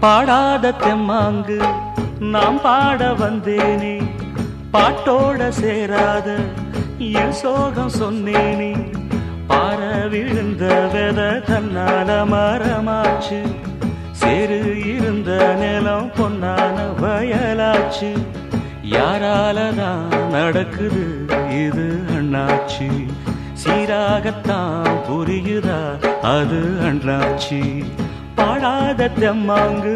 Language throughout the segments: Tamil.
பாடாத தெம்மாங்கு நாம் பாட வந்தேனே, பாட்டோட சேராத என் சோகம் சொன்னேனே. பார விழுந்த வெத தன்னால மரமாச்சு, சேரு இருந்த நிலம் பொன்னான வயலாச்சு. யாராலதான் நடக்குது இது அண்ணாச்சி, சீராகத்தான் புரியுதா அது அண்ணாச்சி. பாடாத தெம்மாங்கு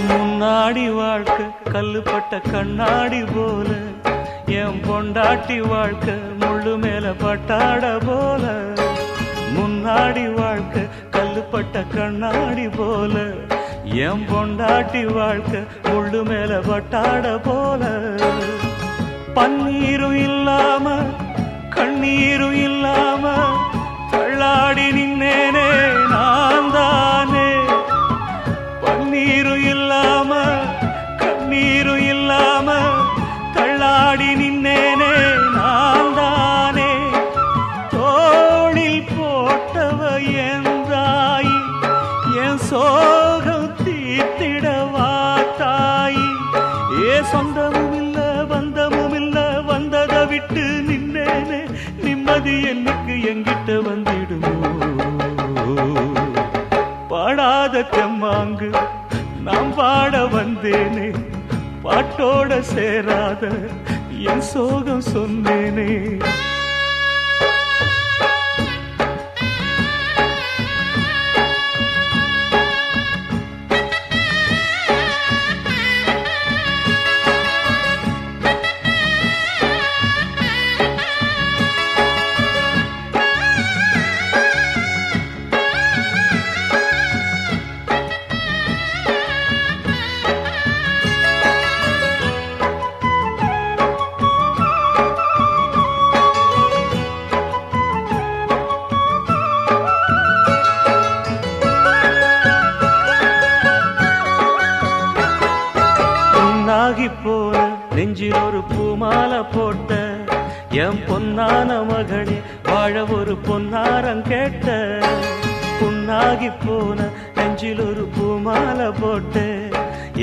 முன்னாடி வாழ்க்கை கல்லுப்பட்ட கண்ணாடி போல, என் பொண்டாட்டி வாழ்க்கை முள்ளு மேல பட்டாட போல. முன்னாடி வாழ்க்கை கல்லுப்பட்ட கண்ணாடி போல, என் பொண்டாட்டி வாழ்க்கை முள்ளு மேல பட்டாட போல. பன்னீரும் இல்லாம கண்ணீரும் இல்லாம தள்ளாடி நின்னேனே நான் தானே. பன்னீரும் இல்லாம கண்ணீரும் இல்லாம தள்ளாடி நின்னேனே நான் தானே. தோளில் போட்டவ என் தாயி, என் சோகம் தீர்த்திடவா தாயி. ஏ சொந்தமும் இல்ல பந்தமும் இல்ல, வந்ததை விட்டு நின்னேனே. நிம்மதி என்னைக்கு எங்கிட்ட வந்திடுமோ. பாடாத தெம்மாங்கு நாம் பாட வந்தேனே, பாட்டோட சேராத என் சோகம் சொன்னேனே. போல நெஞ்சில் ஒரு பூமாலை போட்ட என் பொன்னான மகளே, வாழ ஒரு பொன்னாரம் கேட்ட. புண்ணாகி போன நெஞ்சில் ஒரு பூமாலை போட்ட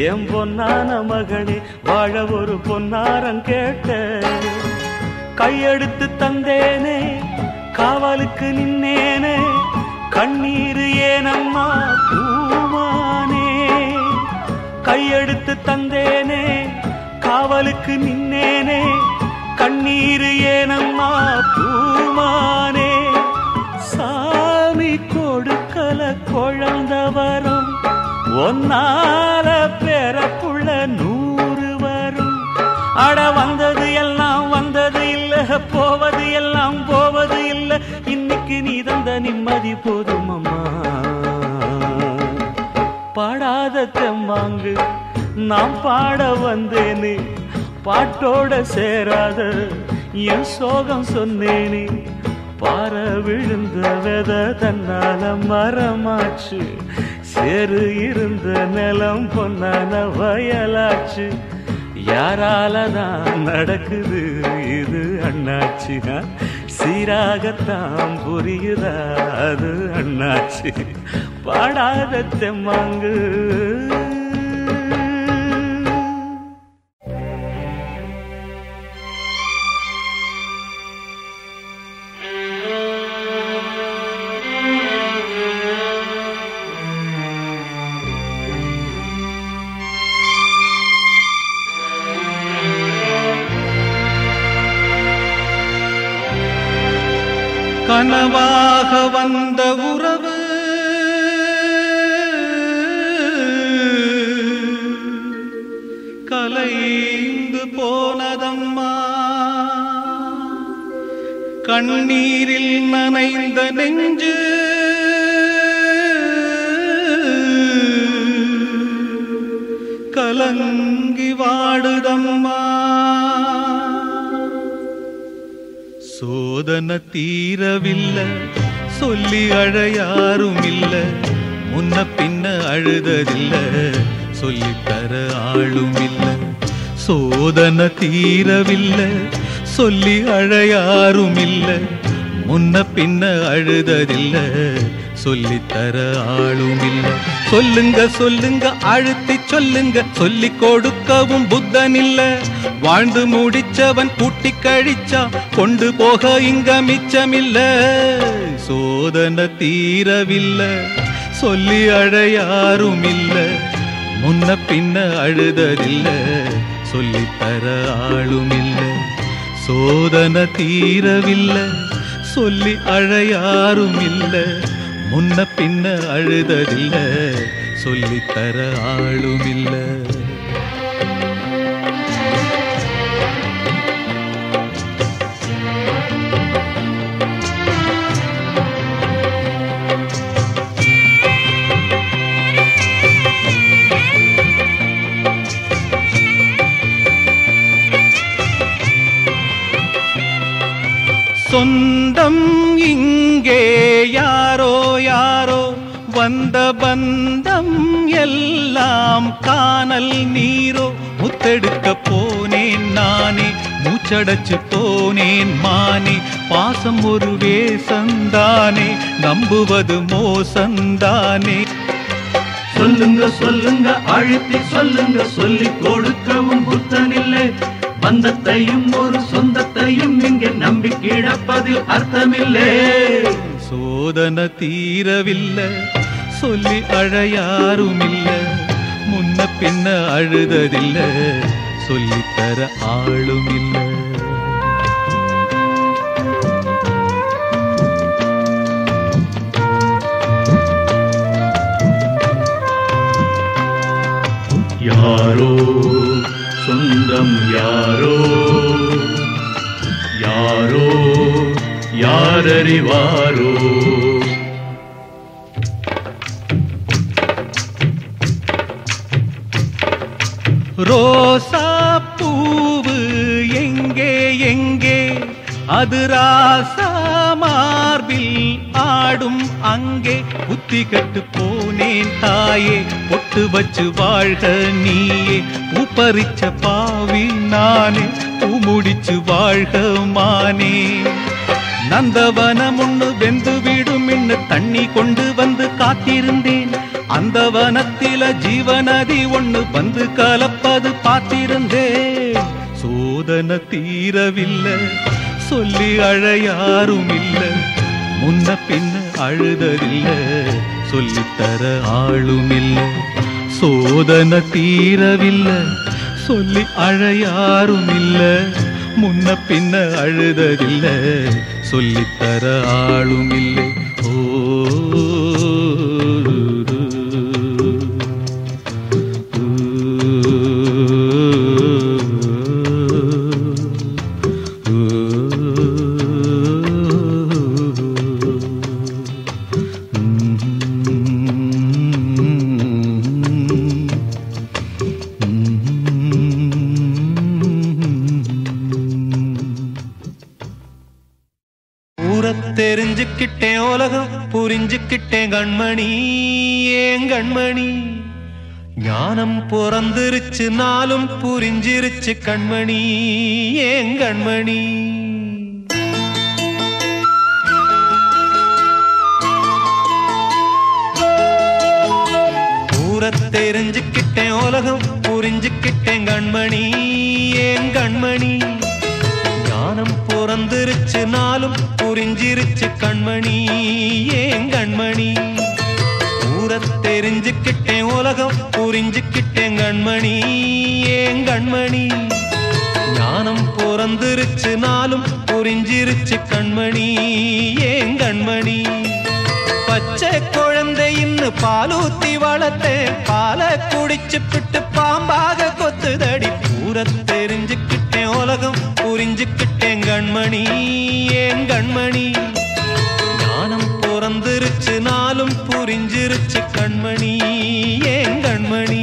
என் பொன்னான மகளே, வாழ ஒரு பொன்னாரம் கேட்ட. கையெடுத்து தந்தேனே காவலுக்கு நின்னேனே, கண்ணீர் ஏனம்மா பூமானே. கையெடுத்து தந்தேனே காவலுக்கு நின்னேனே, கண்ணீர் ஏனம்மா பூமானே. சாமி கொடுக்கல குழந்த வரும், ஒன்னால பிறப்புள்ள 100 வரும். அட வந்தது எல்லாம் வந்தது இல்ல, போவது எல்லாம் போவது இல்ல. இன்னைக்கு நீ தந்த நிம்மதி போதுமம்மா. பாடாத தெம்மாங்கு நாம் பாட வந்தேனே, பாட்டோட சேராத என் சோகம் சொன்னேனே. பார விழுந்த வெத தன்னால மரமாச்சு, சேரு இருந்த நிலம் பொன்னான வயலாச்சு. யாராலதான் நடக்குது இது அண்ணாச்சி, சீராகத்தான் புரியுதா அது அண்ணாச்சி. பாடாத தெம்மாங்கு கனவாக வந்த உறவு கலைந்து போனதம்மா. கண்ணீரில் நனைந்த நெஞ்சு கலங்கி வாடுதம்மா. சோதனை தீரவில்லை, சொல்லி அழ யாரும் இல்ல, முன்ன பின்ன அழுததில்ல, சொல்லித்தர ஆளும் இல்ல. சோதனை தீரவில்லை, சொல்லி அழ யாரும் இல்ல, முன்ன பின்ன அழுததில்ல, சொல்லித்தர ஆளும் இல்ல. சொல்லுங்க சொல்லுங்க அழுத்தி சொல்லுங்க, சொல்லி கொடுக்கவும் புத்தன் இல்ல. வாழ்ந்து முடிச்சவன் கூட்டி கழிச்சா கொண்டு போக இங்க மிச்சமில்ல. சோதனை தீரவில்லை, சொல்லி அழ யாரும் இல்ல, முன்ன பின்ன அழுததில்ல, சொல்லித்தர ஆளும் இல்ல. சோதனை தீரவில்லை, சொல்லி அழ யாரும் இல்ல, முன்ன பின்ன அழுததில்ல, சொல்லித்தர ஆளும் இல்ல. சொந்தம் இங்கே யாரோ யாரோ, வந்த பந்தம் எல்லாம் காணல் நீரோ. முத்தெடுக்க போனேன் நானே, மூச்சடைச்சு போனேன் மானே. பாசம் ஒரு வேசந்தானே, நம்புவது மோசந்தானே. சொல்லுங்க சொல்லுங்க அழுத்தி சொல்லுங்க, சொல்லி கொடுக்கவும் புத்தனில்லை. பந்தத்தையும் ஒரு சொந்தத்தையும் இங்கே நம்பி கிடப்பதில் அர்த்தமில்லை. சோதனை தீரவில்லை, சொல்லி அழ யாரும் இல்ல, முன்ன பின்ன அழுததில்ல, சொல்லித்தர ஆளும் இல்ல. யாரோ சொந்தம் யாரோ யாரோ யாரறிவாரோ. ரோசா பூவு எங்கே எங்கே, அது ராசா மார்பில் ஆடும் அங்கே. புத்தி கட்டு போனேன் தாயே, பொட்டு வச்சு வாழ்க நீயே. பூப்பறிச்ச பாவி நானே, பூமுடிச்சு வாழ்க மானே. நந்தவனம் ஒண்ணு வெந்து விடும் இன்னு தண்ணி கொண்டு வந்து காத்திருந்தேன். அந்த வனத்தில ஜீவநதி ஒண்ணு வந்து கலப்பது பார்த்திருந்தேன். சோதனை தீரவில்லை, சொல்லி அழ யாரும் இல்ல, முன்ன பின்ன அழுததில்ல, சொல்லித்தர ஆளும் இல்ல. சோதனை தீரவில்லை, சொல்லி அழ யாரும் இல்ல, முன்ன பின்ன அழுததில்ல, சொல்லித்தர ஆளும் இல்லை. ஓ தெரிஞ்சுக்கிட்டேன் உலகம் புரிஞ்சுக்கிட்டேன் கண்மணி ஏன் கண்மணி. ஞானம் பிறந்திருச்சு நாளும் புரிஞ்சிருச்சு கண்மணி ஏன் கண்மணி. தெரிஞ்சுக்கிட்டேன் உலகம் புரிஞ்சுக்கிட்டேன் கண்மணி ஏன் கண்மணி. ஞானம் பிறந்திருச்சு நாளும் புரிஞ்சிருச்சு கண்மணி ஏன் கண்மணி. தெரிஞ்சுக்கிட்டேன் உலகம் புரிஞ்சுக்கிட்டேன் கண்மணி ஏன் கண்மணி. ஞானம் பிறந்திருச்சு நாளும் புரிஞ்சிருச்சு கண்மணி ஏன் கண்மணி. பச்சை குழந்தை இன்னும் பாலூத்தி வளர்த்தேன், பாலை குடிச்சு பிட்டு பாம்பாக கொத்துதடி. தெரிஞ்சுக்கிட்டேன் உலகம் புரிஞ்சுக்கிட்டேன் கண்மணி ஏன் கண்மணி. ஞானம் பிறந்திருச்சு நாளும் புரிஞ்சிருச்சு கண்மணி ஏன் கண்மணி.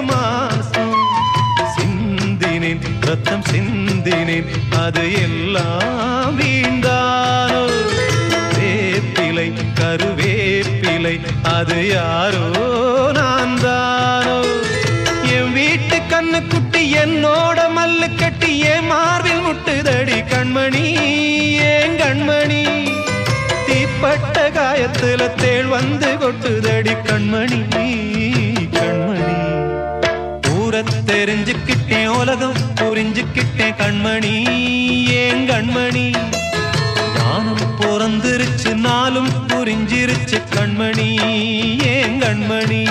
மாசம் சிந்தினேன் ரத்தம் சிந்தினேன் அது எல்லாம் வீண்டானோ வேப்பிலை கருவேப்பிலை அது யாரோ நான் தானோ என் வீட்டு கண்ணு குட்டி என்னோட மல்லு கட்டி என் மார்பில் முட்டுதடி கண்மணி ஏன் கண்மணி தீப்பட்ட காயத்துல தேள் வந்து கொட்டுதடி கண்மணி கண்மணி ஊரை தெரிஞ்சுக்கிட்டேன் உலகம் புரிஞ்சுக்கிட்டேன் கண்மணி ஏன் கண்மணி ஞானம் பிறந்திருச்சு நாளும் புரிஞ்சிருச்சு கண்மணி ஏன் கண்மணி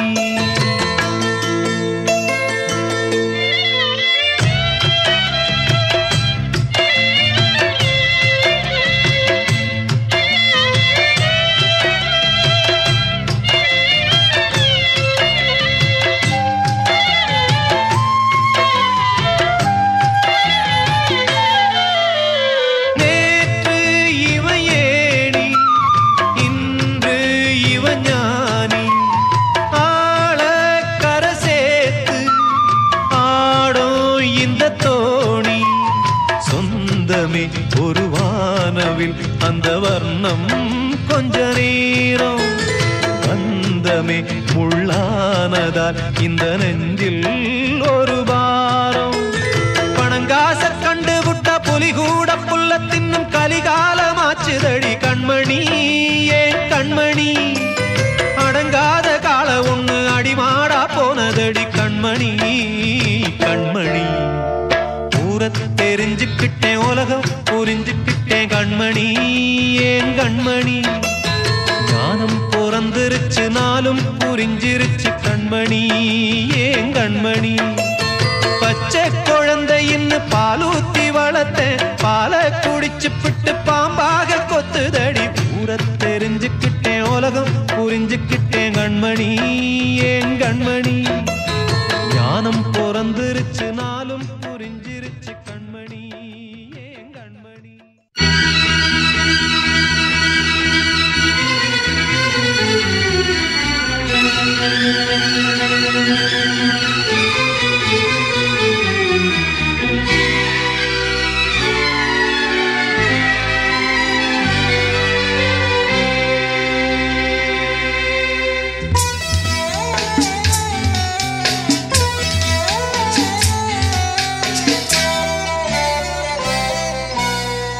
ஒரு வானவில் அந்த வர்ணம் கொஞ்ச நேரம் வந்தமே முள்ளானதால் இந்த நெஞ்சில் ஒரு பாரம் பணங்காச கண்டு விட்ட புலி கூட புல்ல தின்னும் கலிகாலமாச்சுதடி கண்மணி ஏன் கண்மணி அடங்காத கால ஒண்ணு அடிமாடா போனதடி கண்மணி கண்மணி தெரிஞ்சுக்கிட்டேன் உலகம் புரிஞ்சுக்கிட்டேன் கண்மணி ஏன் கண்மணி ஞானம் பிறந்திருச்சு நாளும் புரிஞ்சிருச்சு கண்மணி ஏன் கண்மணி பச்சை குழந்தை இன்னும் பாலூத்தி வளர்த்தேன் பாலை குடிச்சு பிட்டு பாம்பாக கொத்துதடி பூர தெரிஞ்சுக்கிட்டேன் உலகம் புரிஞ்சுக்கிட்டேன் கண்மணி ஏன் கண்மணி ஞானம் பிறந்திருச்சு நாளும் புரிஞ்சிருச்சு கண்மணி ஏன் கண்மணி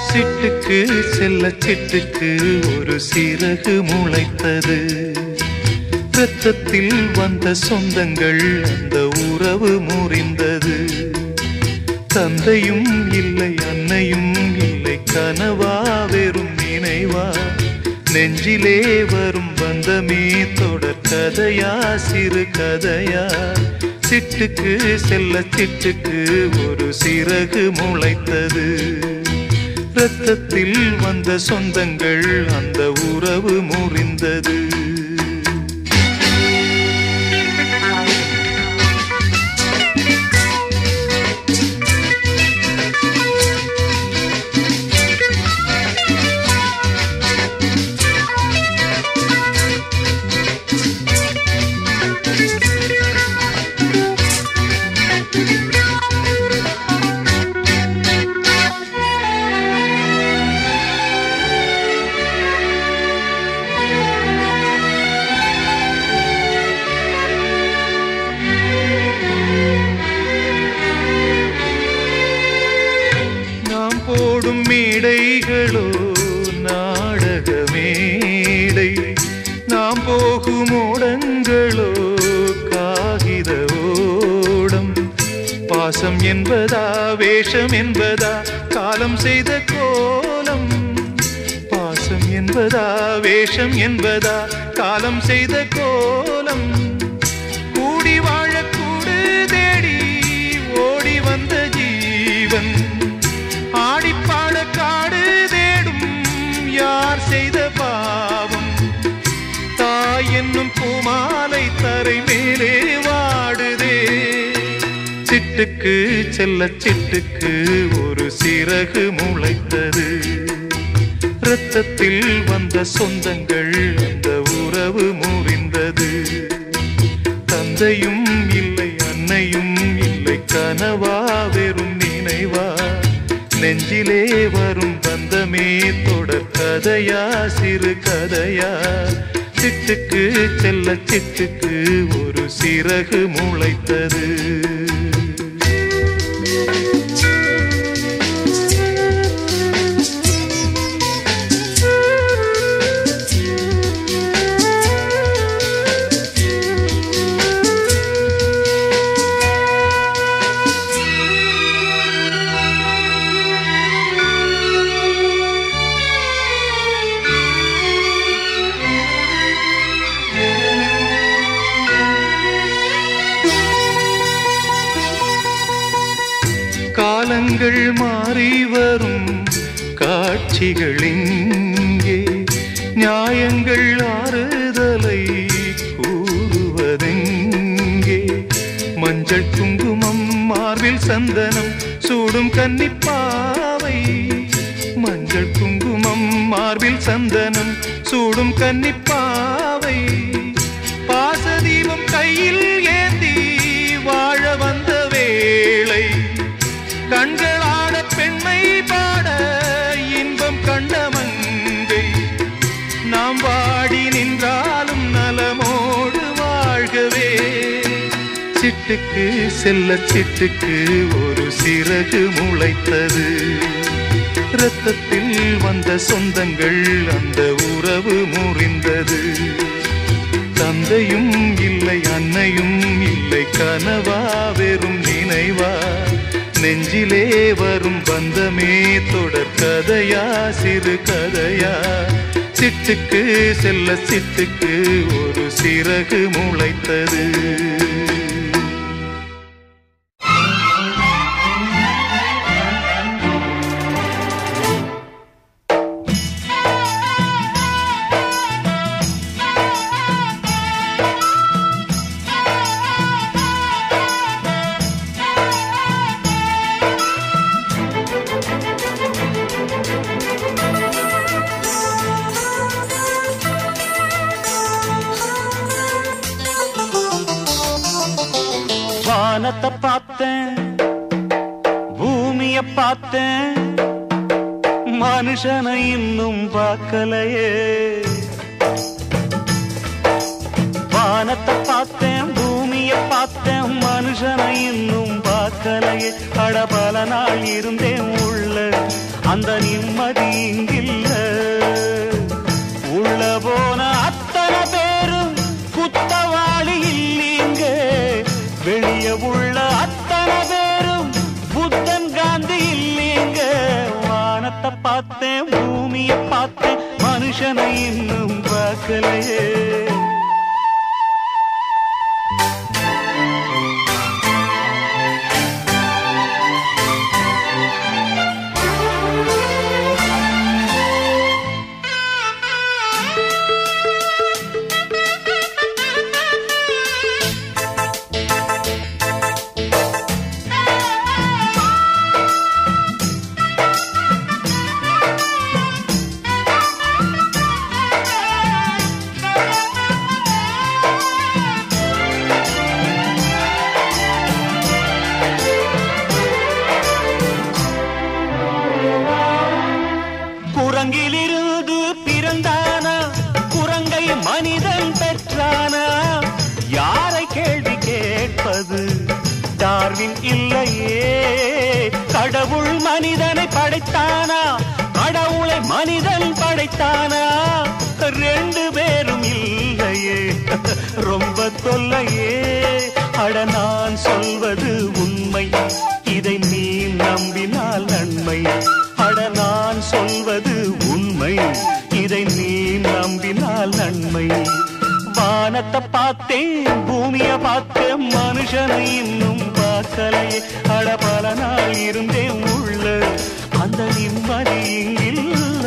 சிட்டுக்கு செல்ல சிட்டுக்கு ஒரு சிறகு முளைத்தது இரத்தத்தில் வந்த சொந்தங்கள் அந்த உறவு முறிந்தது தந்தையும் இல்லை அன்னையும் இல்லை கனவா வெறும் நினைவா நெஞ்சிலே வரும் பந்தமே தொடர் கதையா சிறு கதையா சிட்டுக்கு செல்ல சிட்டுக்கு ஒரு சிறகு முளைத்தது இரத்தத்தில் வந்த சொந்தங்கள் அந்த உறவு முறிந்தது மேடைகளோ நாடக மேடை நாம் போகும் ஓடங்களோ காகித ஓடம் பாசம் என்பதா வேஷம் என்பதா காலம் செய்த கோலம் பாசம் என்பதா வேஷம் என்பதா காலம் செய்த கோலம் கூடி வாழக்கூடு தேடி ஓடி வந்த ஜீவன் ஆடிப்பாட காடு தேடும் யார் செய்த பாவம் தாய் என்னும் பூமாலை தரை மேலே வாடுதே சிட்டுக்கு செல்ல சிட்டுக்கு ஒரு சிறகு முளைத்தது இரத்தத்தில் வந்த சொந்தங்கள் அந்த உறவு முறிந்தது தந்தையும் இல்லை கனவா வெறும் நினைவா நெஞ்சிலே வரும் பந்தமே தொடர் கதையா சிறு கதையா சிட்டுக்கு செல்ல சிட்டுக்கு ஒரு சிறகு முளைத்தது காலங்கள் மாறி வரும் காட்சிகள் இங்கே நியாயங்கள் ஆறுதலை கூறுவதெங்கே மஞ்சள் குங்குமம் மார்பில் சந்தனம் சூடும் கன்னிப்பாவை மஞ்சள் குங்குமம் மார்பில் சந்தனம் சூடும் கன்னிப்பாவை பாசதீபம் கையில் ஏந்தி வாழ வந்த வேளை கண்களாட பெண்மை பாட இன்பம் கண்ட மங்கை நாம் வாடி நின்றாலும் நலமோடு வாழ்கவே சிட்டுக்கு செல்ல சிட்டுக்கு ஒரு சிறகு முளைத்தது இரத்தத்தில் வந்த சொந்தங்கள் அந்த உறவு முறிந்தது தந்தையும் இல்லை அன்னையும் இல்லை கனவா வெறும் நினைவா நெஞ்சிலே வரும் பந்தமே தொடர் கதையா சிறு கதையா சிட்டுக்கு செல்ல சிட்டுக்கு ஒரு சிறகு முளைத்தது வானத்தை பார்த்தேன் பூமிய பார்த்தேன் மனுஷனை இன்னும் பார்க்கலையே வானத்தை பார்த்தேன் பூமிய பார்த்தேன் மனுஷனை இன்னும் பார்க்கலையே அட பல நாள் இருந்தேன் உள்ள அந்த நிம்மதி இங்கில்ல உள்ள போன அத்தனை பேரும் குத்தவாளி இல்லீங்க வெளிய உள்ள அத்தனை பேரும் புத்தன் காந்தி இல்லீங்க வானத்தை பார்த்தேன் பூமிய பார்த்தேன் மனுஷனை இன்னும் பார்க்கலையே குரங்கிலிருந்து பிறந்தானா குரங்கை மனிதன் பெற்றானா யாரை கேள்வி கேட்பது டார்வின் இல்லையே கடவுள் மனிதனை படைத்தானா கடவுளை மனிதன் படைத்தானா ரெண்டு பேரும் இல்லையே ரொம்ப தொல்லையே அட நான் சொல்வது உண்மை இதை நீ நம்பினால் நன்மை அட நான் சொல்வது உண்மை இதை நீ நம்பினால் நன்மை வானத்தை பார்த்தேன் பூமிய பார்த்தேன் மனுஷனை இன்னும் பார்க்கலையே அட பல நாள் இருந்தேன் உள்ள அந்த நிம்மதி இங்கில்ல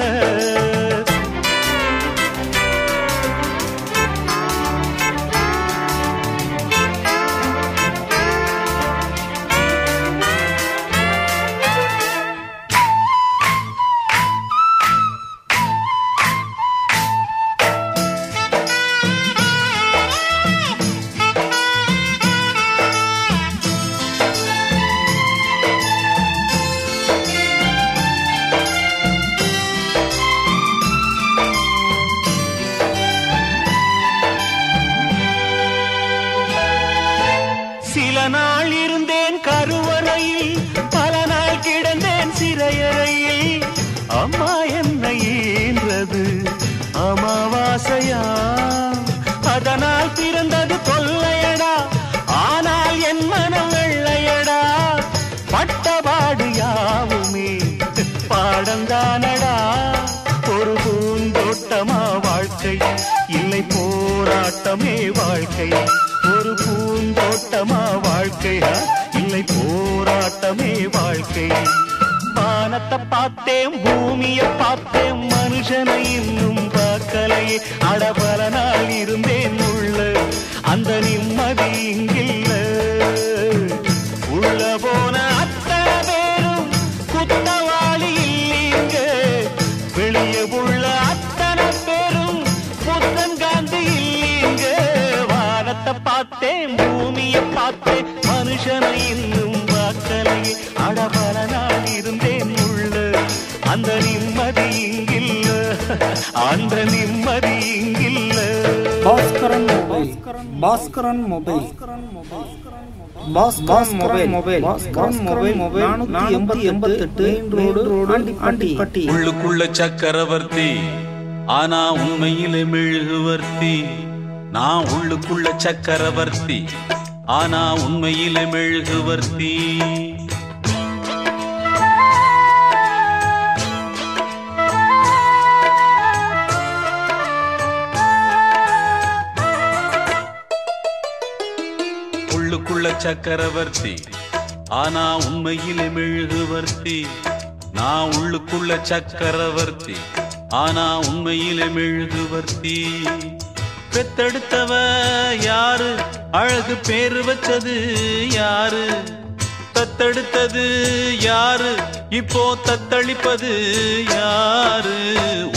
சில நாள் இருந்தேன் கருவறையில், பல நாள் கிடந்தேன் சிறையறையில். அம்மா என்னை ஈன்றது அமாவாசையா, அதனால் பிறந்தது தொல்லையடா, ஆனால் என் மனம் வெள்ளையடா. பட்டபாடு யாவுமே பாடந்தானடா. ஒரு பூந்தோட்டமா வாழ்க்கை, இல்லை போராட்டமே வாழ்க்கை. ஒரு பூந்தோட்டமா வாழ்க்கையா, இல்லை போராட்டமே வாழ்க்கை. வானத்தை பார்த்தேன், பூமியை பார்த்தேன், மனுஷனை இன்னும் பார்க்கலையே. அடபல நாள் இருந்தேன் உள்ள, அந்த நிம்மதி இங்கில்ல. உள்ள போன அத்தனை பேரும் குத்தவாளி இல்லீங்க, வெளியே உள்ள அத்தனை பேரும் புத்தன் காந்தி இல்லீங்க. வானத்தை பார்த்தேன், பூமியை பார்த்தேன், மனுஷனை இன்னும் பார்க்கலையே. அடபல நாள் இருந்தேன் உள்ள, அந்த நிம்மதி இங்கில்ல, அந்த நிம்மதி இங்கில்ல. Baskaran mobile, Baskaran mobile, Baskaran mobile, Baskaran mobile 488 road Andipatti. உள்ளுக்குள்ள சக்கரவர்த்தி, ஆனா உண்மையிலே மெழுகுவர்த்தி. நான் உள்ளுக்குள்ள சக்கரவர்த்தி, ஆனா உண்மையிலே மெழுகுவர்த்தி. உள்ளுக்குள்ள சக்கரவர்த்தி, ஆனா உண்மையிலே மெழுகுவர்த்தி. நான் உள்ளுக்குள்ள சக்கரவர்த்தி, ஆனா உண்மையிலே மெழுகுவர்த்தி. பெத்தெடுத்தவ யாரு, அழகு பேரு வச்சது யாரு, தத்தெடுத்தது யாரு, இப்போ தத்தளிப்பது யாரு.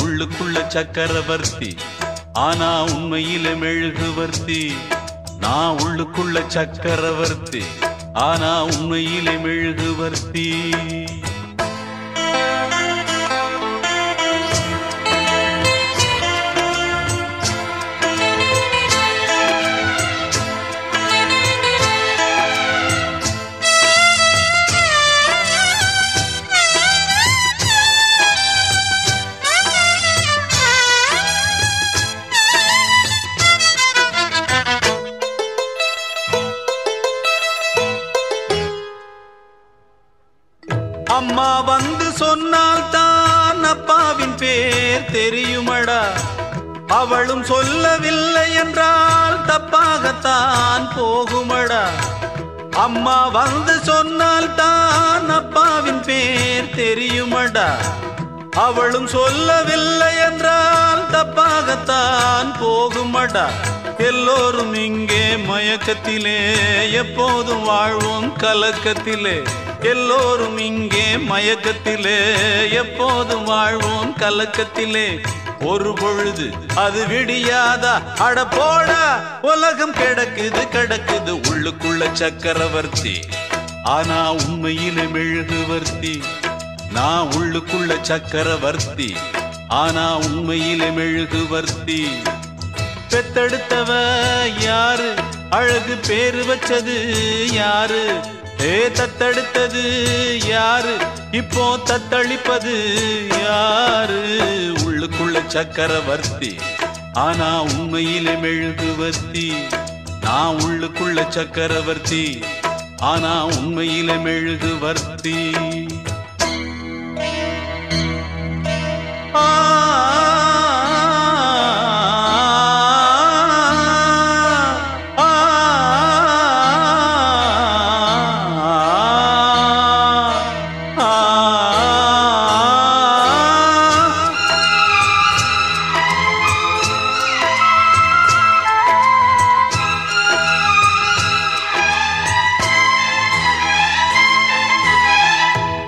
உள்ளுக்குள்ள சக்கரவர்த்தி, ஆனா உண்மையிலே மெழுகுவர்த்தி. நான் உள்ளுக்குள்ள சக்கரவர்த்தி, ஆனா உண்மையிலே மெழுகுவர்த்தி. அம்மா வந்து சொன்னால் தான் அப்பாவின் பேர் தெரியுமடா. அவளும் சொல்லவில்லை என்றால் தப்பாகத்தான் போகுமடா. அம்மா வந்து சொன்னால் தான் அப்பாவின் பேர் தெரியுமடா. அவளும் சொல்லவில்லை என்றால் தப்பாகத்தான் போகுமடா. எல்லோரும் இங்கே மயக்கத்திலே, எப்போதும் வாழ்வோம் கலக்கத்திலே. எல்லோரும் இங்கே மயக்கத்திலே, எப்போதும் வாழ்வோம் கலக்கத்திலே. ஒரு பொழுது அது விடியாதா, அட போடா உலகம் கிடக்குது கிடக்குது. உள்ளுக்குள்ள சக்கரவர்த்தி, ஆனா உண்மையிலே மெழுகுவர்த்தி. நான் உள்ளுக்குள்ள சக்கரவர்த்தி, ஆனா உண்மையிலே மெழுகுவர்த்தி. பெத்தெடுத்தவ யாரு, அழகு பேரு வச்சது யாரு, தத்தெடுத்தது யாரு, இப்போ தத்தளிப்பது யாரு. உள்ளுக்குள்ள சக்கரவர்த்தி, ஆனா உண்மையிலே மெழுகுவர்த்தி. நான் உள்ளுக்குள்ள சக்கரவர்த்தி, ஆனா உண்மையிலே மெழுகுவர்த்தி.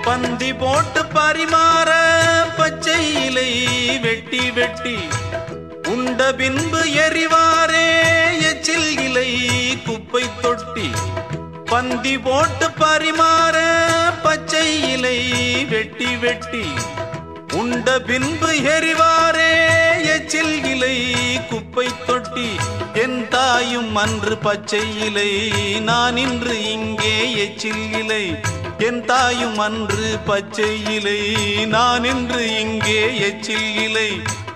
பந்தி போட்டு பரிமாற பச்சை இலை வெட்டி வெட்டி, உண்ட பின்பு எரிவாரே எச்சில் இலை குப்பை தொட்டி. பந்தி போட்டு பரிமாற பச்சை இலை வெட்டி வெட்டி, உண்ட பின்பு எரிவாரே எச்சில் இலை குப்பை தொட்டி என் தாயும் அன்று பச்சை இலை நான் இன்று இங்கே எச்சில் இலை என் தாயும் அன்று பச்சை இலை நான் இன்று இங்கே எச்சில் இலை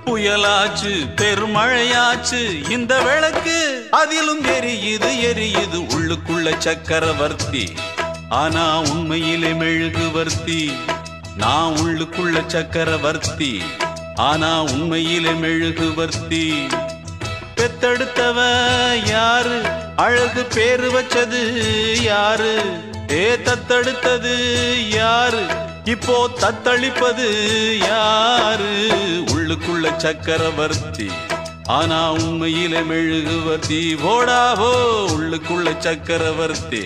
புயலாச்சு பெருமழையாச்சு இந்த விளக்கு அதிலும் எரியுது எரியுது உள்ளுக்குள்ள சக்கரவர்த்தி ஆனா உண்மையிலே மெழுகுவர்த்தி நான் உள்ளுக்குள்ள சக்கரவர்த்தி ஆனா உண்மையிலே மெழுகுவர்த்தி பெத்தெடுத்தவ யாரு அழகு பேரு வச்சது யாரு தத்தெடுத்தது யாரு இப்போ தத்தளிப்பது யாரு உள்ளுக்குள்ள சக்கரவர்த்தி ஆனா உண்மையிலே மெழுகுவர்த்தி போடாவோ உள்ளுக்குள்ள சக்கரவர்த்தி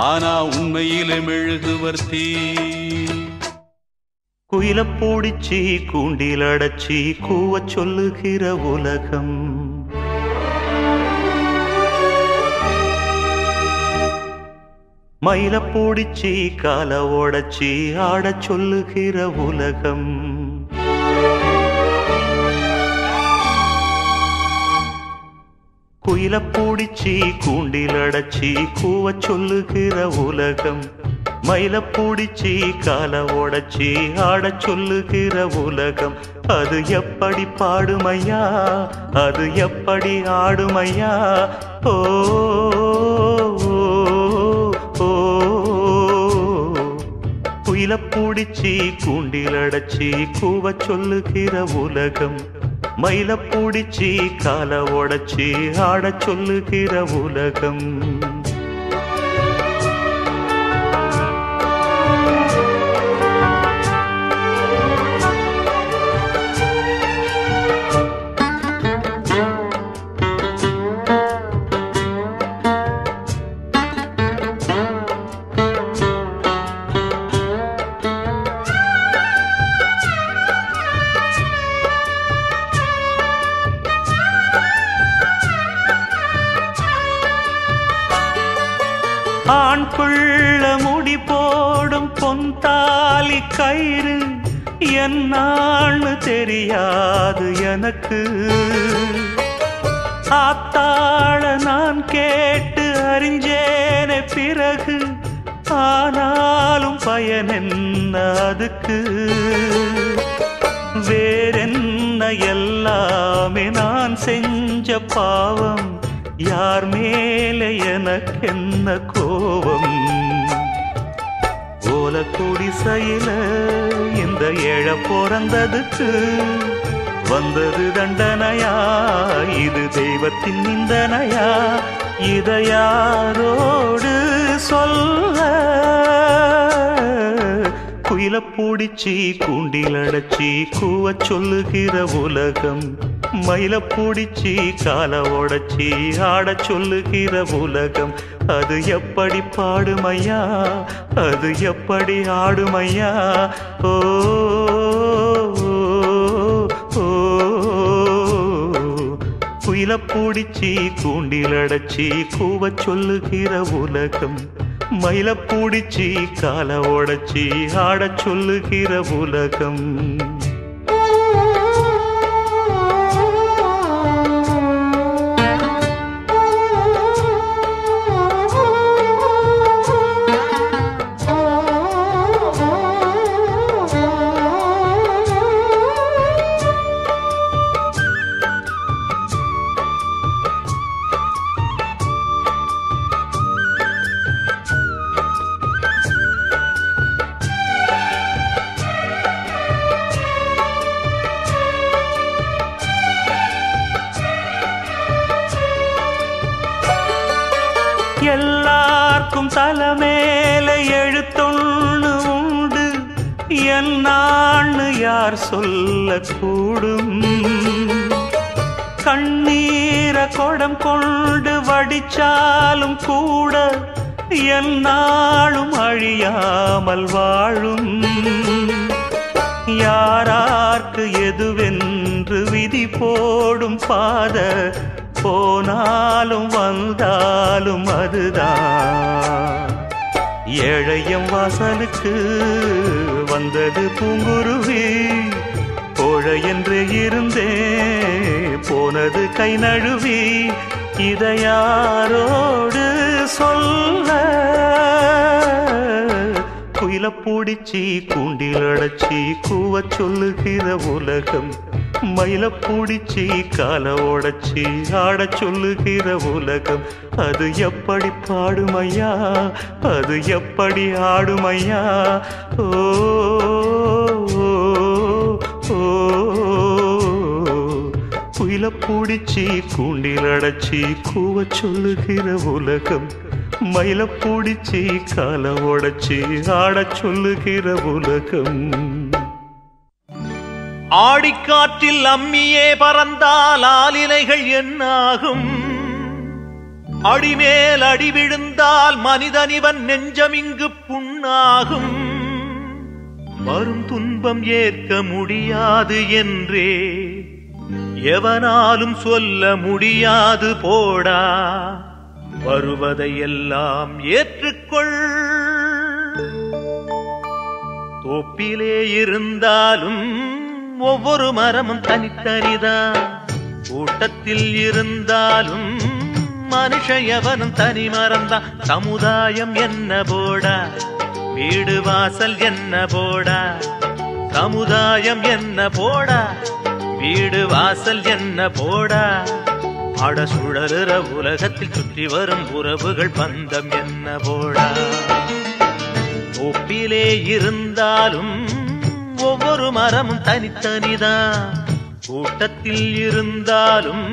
ஆனா உண்மையிலே மெழுகுவர்த்தி குயில பூடிச்சி கூண்டில் அடைச்சி கூவ சொல்லுகிற உலகம் மயில பூடிச்சி கால ஓடச்சி ஆட சொல்லுகிற உலகம் குயில பூடிச்சி கூண்டில் அடைச்சி கூவ சொல்லுகிற உலகம் மயில பூடிச்சி கால ஓடச்சி ஆட சொல்லுகிற உலகம் அது எப்படி பாடுமையா அது எப்படி ஆடுமையா ஓ குயில பூடிச்சி கூண்டில் அடைச்சி கூவ சொல்லுகிற உலகம் மயில பூடிச்சி கால ஓடச்சி ஆட சொல்லுகிற உலகம் ஆண் பிள்ள முடி போடும் பொன்தாலி கயிறு என்னான்னு தெரியாது எனக்கு ஆத்தாள நான் கேட்டு அறிஞ்சேனே பிறகு ஆனாலும் பயன் என்ன அதுக்கு வேறென்ன எல்லாமே நான் செஞ்ச பாவம் யார் மேலே எனக்கென்ன கோபம் ஓல குடிசையில இந்த ஏழ பிறந்ததுக்கு வந்தது தண்டனையா இது தெய்வத்தின் நிந்தனையா இதை யாரோடு சொல்ல குயில பூடிச்சி கூண்டில் அடைச்சி கூவ சொல்லுகிற உலகம் மயில பூடிச்சி கால ஓடச்சி ஆட சொல்லுகிற உலகம் அது எப்படி பாடுமையா அது எப்படி ஆடுமையா ஓ குயில பூடிச்சி கூண்டில் அடைச்சி கூவ சொல்லுகிற உலகம் மயில பூடிச்சி கால ஓடச்சி ஆட சொல்லுகிற உலகம் எல்லாருக்கும் தலைமேல எழுத்தொன்னு உண்டு என்னான்னு யார் சொல்லக்கூடும் கண்ணீரை குடம் கொண்டு வடிச்சாலும் கூட என்னாலும் அழியாமல் வாழும் யாரார்க்கு எதுவென்று விதி போடும் பாத போனாலும் வந்தாலும் அதுதான் ஏழையம் வாசலுக்கு வந்தது பூங்குருவி கோழை என்று இருந்தே போனது கை நழுவி இதை யாரோடு சொல்ல குயில பூடிச்சி கூண்டில் அடைச்சி கூவ சொல்லுகிற உலகம் மயில பூடிச்சி கால ஓடச்சி ஆட சொல்லுகிற உலகம் அது எப்படி பாடுமையா அது எப்படி ஆடுமையா ஓ குயில பூடிச்சி கூண்டில் அடைச்சி கூவ சொல்லுகிற உலகம் மயில பூடிச்சி கால ஓடச்சி ஆட சொல்லுகிற உலகம் ஆடிக்காற்றில் அம்மியே பறந்தால் ஆலிலைகள் என்னாகும் அடிமேல் அடி விழுந்தால் மனிதனிவன் நெஞ்சமிங்கு புண்ணாகும் வரும் துன்பம் ஏற்க முடியாது என்றே எவனாலும் சொல்ல முடியாது போடா வருவதையெல்லாம் ஏற்றுக்கொள் தோப்பிலே இருந்தாலும் ஒவ்வொரு மரமும் தனித்தனிதான் கூட்டத்தில் இருந்தாலும் மனுஷ எவனும் தனி மரம்தான் சமுதாயம் என்ன போடா வீடு வாசல் என்ன போடா சமுதாயம் என்ன போடா வீடு வாசல் என்ன போடா அட சுழலுற உலகத்தில் சுற்றி வரும் உறவுகள் பந்தம் என்ன போடா தோப்பிலே இருந்தாலும் ஒவ்வொரு மரமும் தனித்தனிதான் கூட்டத்தில் இருந்தாலும்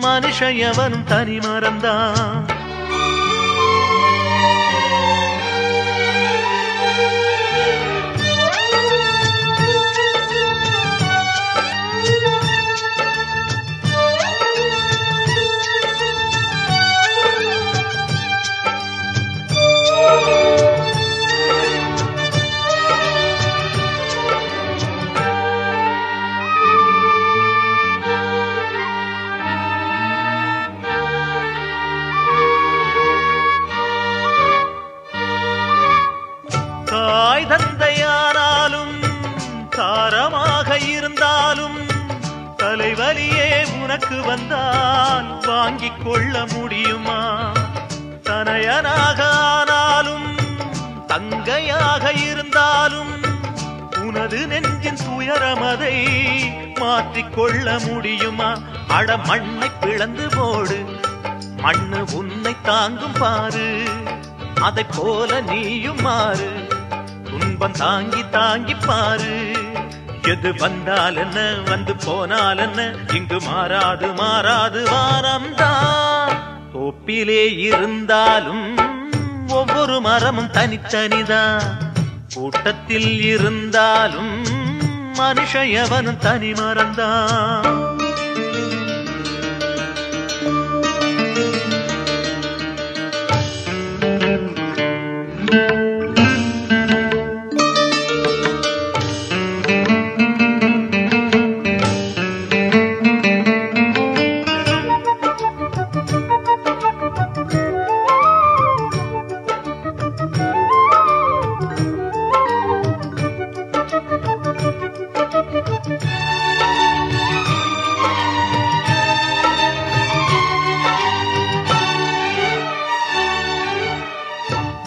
மனுஷ எவனும் தனி மரம்தான் தந்தையானாலும் தாரமாக இருந்தாலும் தலைவலியே உனக்கு வந்தால் வாங்கிக் கொள்ள முடியுமா தனையனாக ஆனாலும் தங்கையாக இருந்தாலும் உனது நெஞ்சின் துயரமதை மாற்றிக்கொள்ள முடியுமா அட மண்ணை பிளந்து போடு மண்ணு உன்னை தாங்கும் பாரு அதை போல நீயும் மாறு துன்பம் தாங்கி தாங்கி பாரு எது வந்தால் என்ன வந்து போனால் என்ன இங்கு மாறாது மாறாது வாரம்தான் தோப்பிலே இருந்தாலும் ஒவ்வொரு மரமும் தனித்தனிதான் கூட்டத்தில் இருந்தாலும் மனுஷ எவனும் தனி மரம்தான்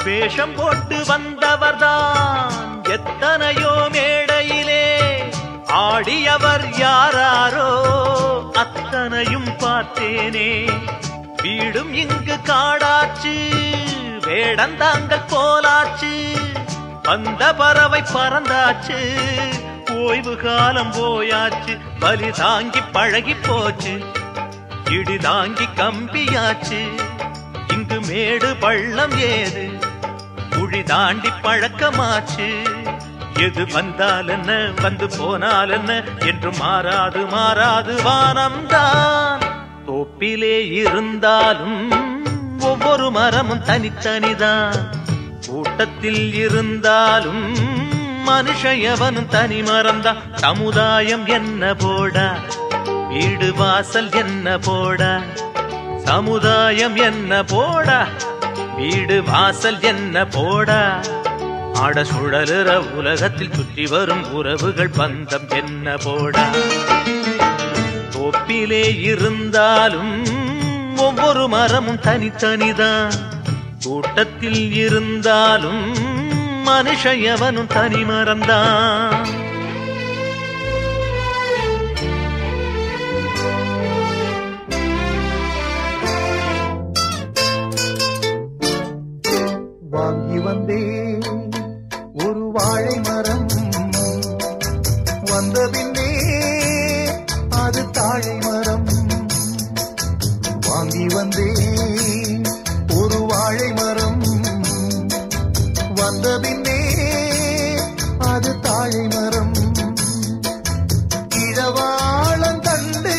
வேஷம் போட்டு வந்தவர்தான் எத்தனையோ மேடையிலே ஆடியவர் யாராரோ அத்தனையும் பார்த்தேனே வீடும் இங்கு காடாச்சு வேடந்தாங்கள் போலாச்சு வந்த பறவை பறந்தாச்சு ஓய்வு காலம் போயாச்சு பலி தாங்கி பழகி போச்சு இடி தாங்கி கம்பியாச்சு இங்கு மேடு பள்ளம் ஏது குழி தாண்டி பழக்கமாச்சு எது வந்தால் என்ன வந்து போனால் என்ன என்று மாறாது மாறாது வானம்தான் தோப்பிலே இருந்தாலும் ஒவ்வொரு மரமும் தனித்தனிதான் கூட்டத்தில் இருந்தாலும் மனுஷ எவனும் தனி மரம்தான் சமுதாயம் என்ன போடா வீடு வாசல் என்ன போடா சமுதாயம் என்ன போடா வீடு வாசல் என்ன போடா ஆட சுழலுற உலகத்தில் சுற்றி வரும் உறவுகள் பந்தம் என்ன போடா. தோப்பிலே இருந்தாலும் ஒவ்வொரு மரமும் தனித்தனிதான், கூட்டத்தில் இருந்தாலும் மனுஷன் எவனும் தனி மரம்தான். வாங்கி வந்தேன் ஒரு வாழை மரம், வந்த பின்னே அது தாழை மரம். வாங்கி வந்தேன் ஒரு வாழை மரம், வந்த பின்னே அது தாழை மரம். இளவாளம் கண்டு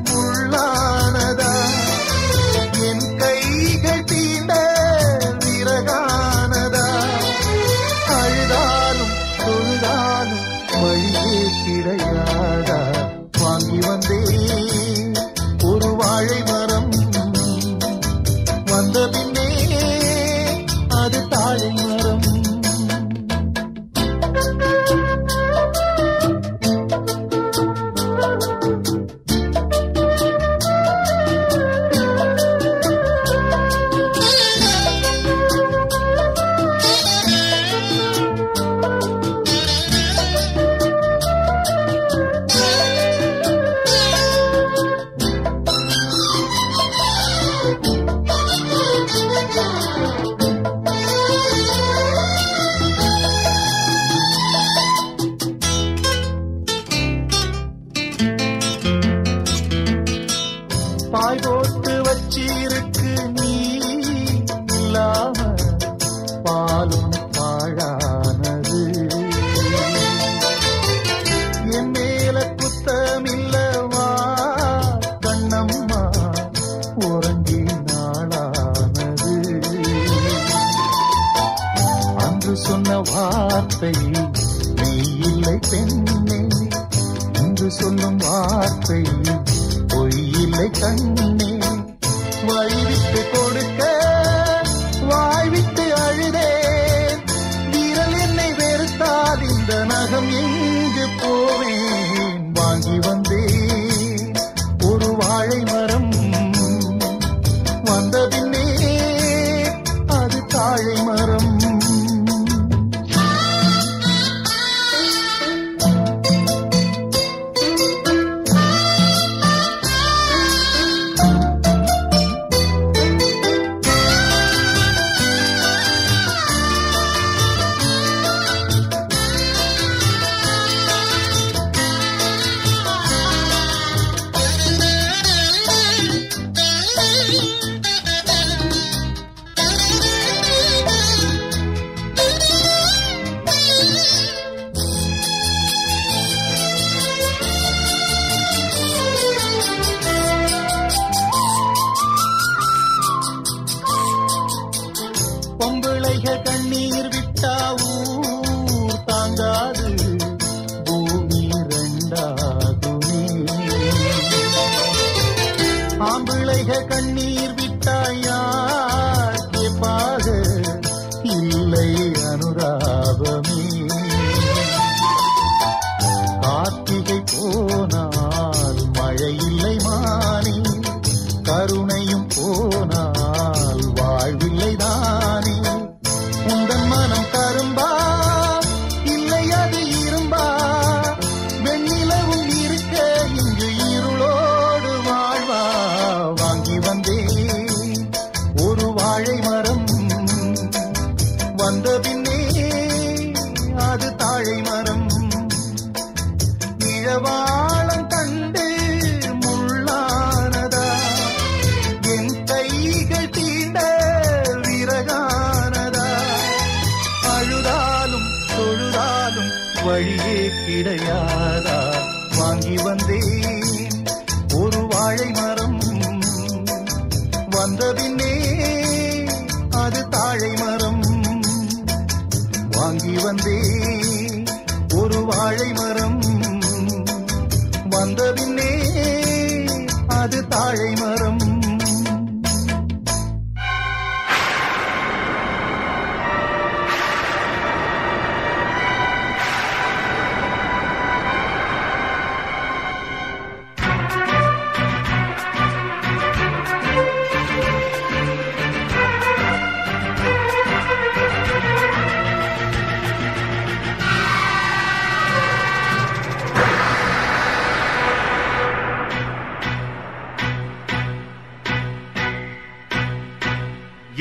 முள்ளானதா, என் கைகள் தீண்ட விறகானதா. அழுதாலும் தொழுதாலும் வழியே கிடையாதா. வாங்கி வந்தேன் ஒரு வாழை மரம், வந்த பின்னே அது தாழை மரம். பாய் போட்டு வச்சிருக்கு நீ இல்லாம பாலும் பாழானது. என் மேல குத்தமில்லவா கண்ணம்மா, உறங்கி நாளானது. அன்று சொன்ன வார்த்தை நீ இல்லை பெண்ணே, இன்று சொல்லும் வார்த்தை பொய் இல்லை கண்ணே. வழி விட்டு கொடுக்க வாய் விட்டு அழுதேன், விரல் என்னை வெறுத்தால் இந்த நகம் எங்கு போவேன். வாங்கி வந்தேன் ஒரு வாழை மரம், வந்த பின்னே அது தாழை மரம். பொம்பிளைக கண்ணீர் விட்டா ஊர் தாங்காது, பூமி ரெண்டாகுமே. ஆம்பிளைக கண்ணீர் விட்டா யார் கேட்பாக, இல்லை அனுராபமே. கார்த்திகை போனால் மழை இல்லை மானே, கருணையும் போனால் வாழ்வில்லை தானே. உந்தன் மனம் கரும்பா இல்லை அது இரும்பா, வெண்ணிலவும் இருக்க இங்கு இருளோடு வாழ்வா. வாங்கி வந்தேன் ஒரு வாழை மரம், வந்த பின்னே அது தாழை மரம். இளவாளம் கண்டு முள்ளானதா, என் கைகள் தீண்ட விறகானதா. அழுதாலும் தொழுதாலும் வழியே கிடையாதா. வாங்கி வந்தேன் ஒரு வாழை மரம், வந்த பின்னே அது தாழை மரம். வாங்கி வந்தேன் ஒரு வாழை மரம், வந்த பின்னே அது தாழை மரம்.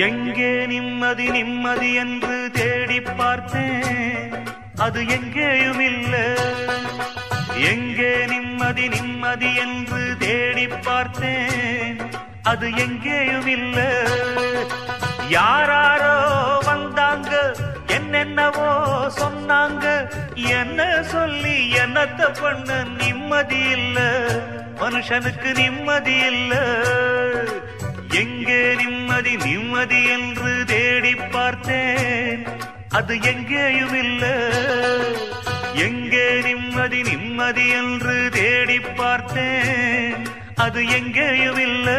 எங்கே நிம்மதி நிம்மதி என்று தேடி பார்த்தேன், அது எங்கேயும் இல்ல. எங்கே நிம்மதி நிம்மதி என்று தேடி பார்த்தேன், அது எங்கேயும் இல்ல. யாராரோ வந்தாங்க, என்னென்னவோ சொன்னாங்க, என்ன சொல்லி என்னத்த பண்ண நிம்மதி இல்ல, மனுஷனுக்கு நிம்மதி இல்ல. எங்கே நிம்மதி நிம்மதி என்று தேடி பார்த்தேன், அது எங்கேயும் இல்ல. எங்கே நிம்மதி நிம்மதி என்று தேடி பார்த்தேன், அது எங்கேயும் இல்ல.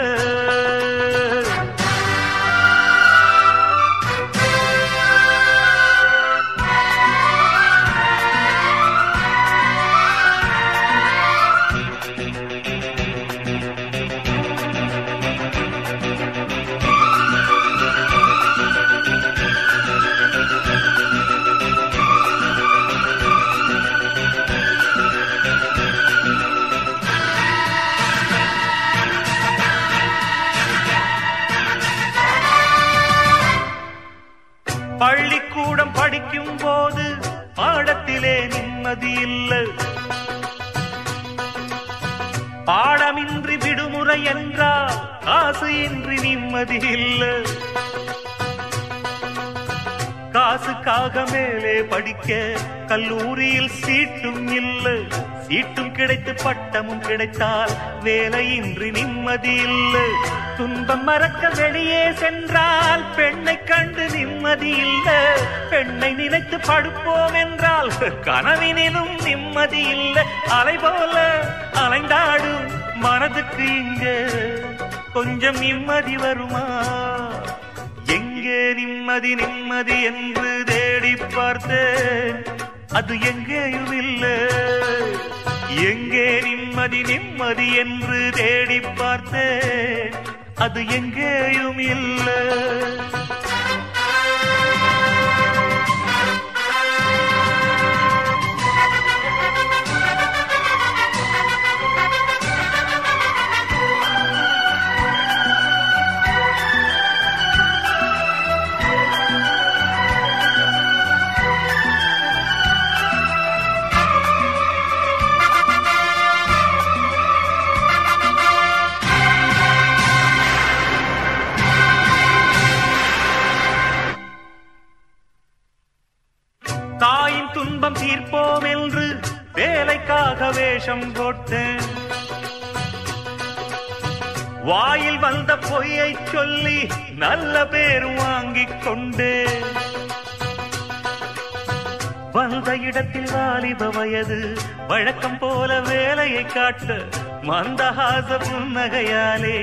பள்ளிக்கூடம் படிக்கும் போது பாடத்திலே நிம்மதி இல்லை, பாடமின்றி விடுமுறை என்றால் காசு இன்றி நிம்மதி இல்லை. காசுக்காக மேலே படிக்க கல்லூரியில் சீட்டும் இல்லை, சீட்டும் கிடைத்து பட்டமும் கிடைத்தால் வேலையின்றி நிம்மதி இல்லை. துன்பம் மறக்க வெளியே சென்றால் பெண்ணை கண்டு நிம்மதி இல்லை, பெண்ணை நினைத்து படுப்போம் என்றால் கனவினிலும் நிம்மதி இல்லை. அலை போல அலைந்தாடும் மனதுக்கு இங்க கொஞ்சம் நிம்மதி வருமா? எங்கே நிம்மதி நிம்மதி என்று தேடி பார்த்தேன், அது எங்கேயும் இல்லை. எங்கே நிம்மதி நிம்மதி என்று தேடி பார்த்தேன், அது எங்கேயும் இல்லை. தாயின் துன்பம் தீர்ப்போம் என்று வேலைக்காக வேஷம் போட்டேன், வாயில் வந்த பொய்யை சொல்லி நல்ல பேர் வாங்கிக் கொண்டேன். வந்த இடத்தில் வாலிப வயது வழக்கம் போல வேலையை காட்ட மந்தஹாச புன்னகையாலே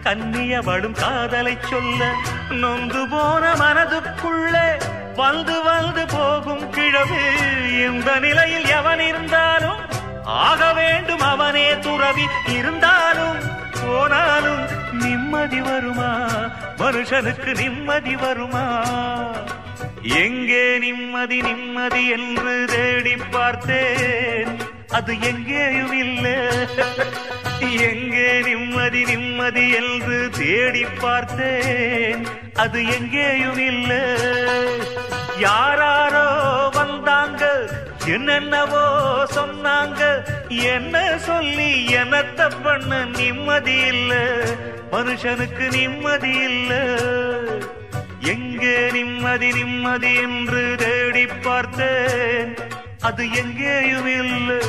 கன்னியவடும் காதலை சொல்ல நொந்து போன மனதுக்குள்ளே வந்து வந்து போகும் கிழவு. இந்த நிலையில் எவன் இருந்தாலும் ஆக வேண்டும் அவனே துறவி. இருந்தாலும் போனாலும் நிம்மதி வருமா? மனுஷனுக்கு நிம்மதி வருமா? எங்கே நிம்மதி நிம்மதி என்று தேடி பார்த்தேன், அது எங்கேயும் இல்லை. எங்கே நிம்மதி நிம்மதி என்று தேடி பார்த்தேன், அது எங்கேயும் இல்லை. யாராரோ வந்தாங்க, என்னென்னவோ சொன்னாங்க, என்ன சொல்லி என்னத்த பண்ண நிம்மதி இல்லை, மனுஷனுக்கு நிம்மதி இல்லை. எங்கே நிம்மதி நிம்மதி என்று தேடி பார்த்தேன், அது எங்கேயும் இல்லை.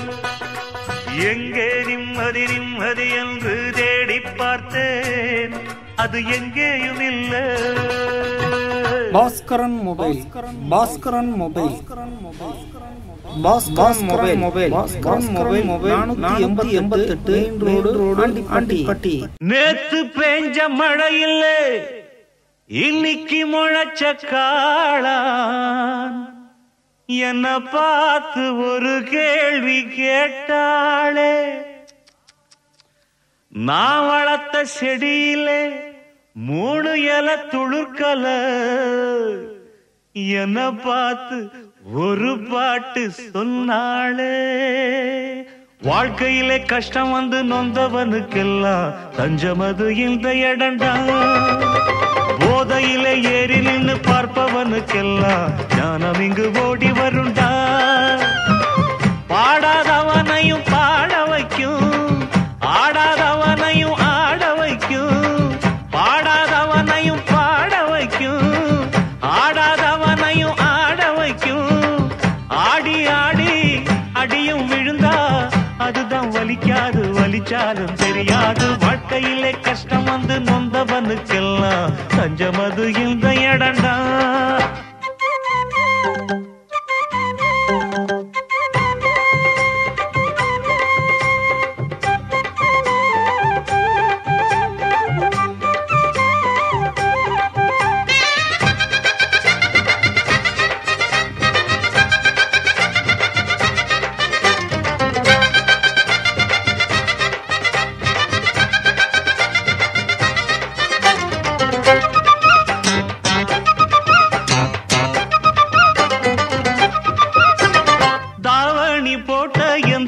எங்கே நிம்மதி நிம்மதி என்று தேடி பார்த்தேன், அது எங்கேயும் இல்லை. Baskaran mobile, Baskaran mobile, Baskaran mobile, Baskaran mobile 488 main road Andipatti. நேத்து பெஞ்ச மழை இல்லை, இன்னைக்கு முளைச்ச காளான் என்ன பார்த்து ஒரு கேள்வி கேட்டாளே. நான் வளர்த்த செடியிலே 3 இலை துளுர்க்கல, என்ன பார்த்து ஒரு பாட்டு சொன்னாளே. வாழ்க்கையிலே கஷ்டம் வந்து நொந்தவனுக்கெல்லாம் தஞ்சமது இந்த இடண்டா. போதையிலே ஏறி நின்னு பார்ப்பவனுக்கெல்லாம் ஞானம் இங்கு ஓடி வருண்டா. பாடாதவனையும் பாட வைக்கும், ஆடாதவனையும் ஆட வைக்கும். பாடாதவனையும் பாட வைக்கும், ஆடாதவனையும் ஆட வைக்கும். ஆடி ஆடி அடியும் விழுந்தா அதுதான் வலிக்காது, வலிச்சாலும் தெரியாது. வாழ்க்கையிலே கஷ்டம் வந்து நொந்தவனுக்கெல்லாம் தஞ்சமது இந்த இடண்டா.